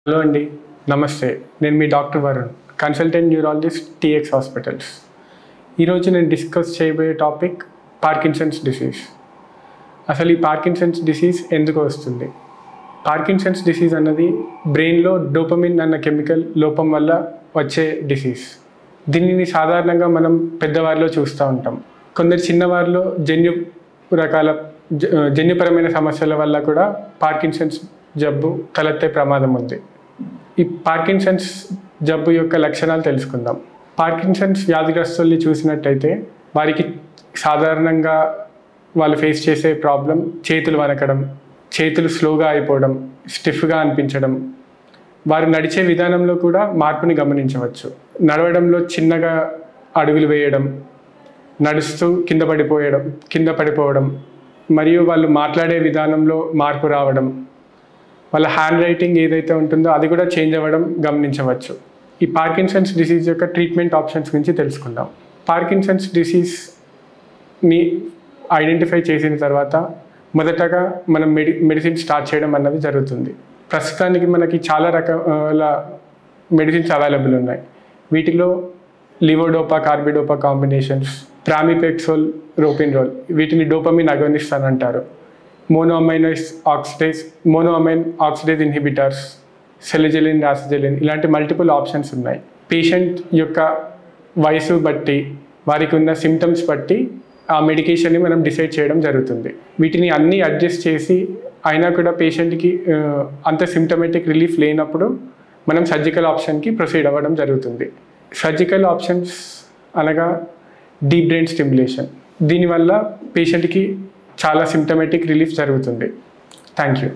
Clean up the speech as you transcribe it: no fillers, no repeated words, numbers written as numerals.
Hello అండి, నమస్తే. నేను మీ doctor Varun, consultant neurologist TX hospitals. ఈరోజు నేను డిస్కస్ చేయబోయే టాపిక్ పార్కిన్సన్స్ డిసీజ్. అసలు ఈ పార్కిన్సన్స్ డిసీజ్ ఎందుకు వస్తుంది? పార్కిన్సన్స్ డిసీజ్ అన్నది బ్రెయిన్లో డోపమిన్ అన్న కెమికల్ లోపం వల్ల వచ్చే డిసీజ్. దీనిని సాధారణంగా మనం పెద్దవారిలో చూస్తూ ఉంటాం. కొందరు చిన్నవారిలో జన్యుపరమైన సమస్యల వల్ల కూడా పార్కిన్సన్స్ జబ్బు తలెత్తే ప్రమాదం ఉంది. ఈ పార్కిన్సన్స్ జబ్బు యొక్క లక్షణాలు తెలుసుకుందాం. పార్కిన్సన్స్ వ్యాధిగ్రస్తుల్ని చూసినట్టయితే వారికి సాధారణంగా వాళ్ళు ఫేస్ చేసే ప్రాబ్లం చేతులు వణకడం, చేతులు స్లోగా అయిపోవడం, స్టిఫ్గా అనిపించడం. వారు నడిచే విధానంలో కూడా మార్పుని గమనించవచ్చు. నడవడంలో చిన్నగా అడుగులు వేయడం, నడుస్తూ కింద పడిపోవడం మరియు వాళ్ళు మాట్లాడే విధానంలో మార్పు రావడం, వాళ్ళ హ్యాండ్ రైటింగ్ ఏదైతే ఉంటుందో అది కూడా చేంజ్ అవ్వడం గమనించవచ్చు. ఈ పార్కిన్సన్స్ డిసీజ్ యొక్క ట్రీట్మెంట్ ఆప్షన్స్ గురించి తెలుసుకుందాం. పార్కిన్సన్స్ డిసీజ్ని ఐడెంటిఫై చేసిన తర్వాత మొదటగా మనం మెడిసిన్ స్టార్ట్ చేయడం అన్నది జరుగుతుంది. ప్రస్తుతానికి మనకి చాలా రకాల మెడిసిన్స్ అవైలబుల్ ఉన్నాయి. వీటిలో లివోడోపా కార్బిడోపా కాంబినేషన్స్, ప్రామిపెక్సోల్, రోపిన్రోల్, వీటిని డోపమిన్ అగోనిస్ట్ అని అంటారు. మోనోఅమైన్ ఆక్సిడేజ్ ఇన్హిబిటర్స్, సెలిజలిన్, రాసిజలిన్, ఇలాంటి మల్టిపుల్ ఆప్షన్స్ ఉన్నాయి. పేషెంట్ యొక్క వయసు బట్టి, వారికి ఉన్న సిమ్టమ్స్ బట్టి ఆ మెడికేషన్ని మనం డిసైడ్ చేయడం జరుగుతుంది. వీటిని అన్నీ అడ్జస్ట్ చేసి అయినా కూడా పేషెంట్కి అంత సిమ్టమేటిక్ రిలీఫ్ లేనప్పుడు మనం సర్జికల్ ఆప్షన్కి ప్రొసీడ్ అవ్వడం జరుగుతుంది. సర్జికల్ ఆప్షన్స్ అనగా డీప్ బ్రెయిన్ స్టిమ్యులేషన్. దీనివల్ల పేషెంట్కి చాలా సిమ్టమేటిక్ రిలీఫ్ జరుగుతుంది. Thank you.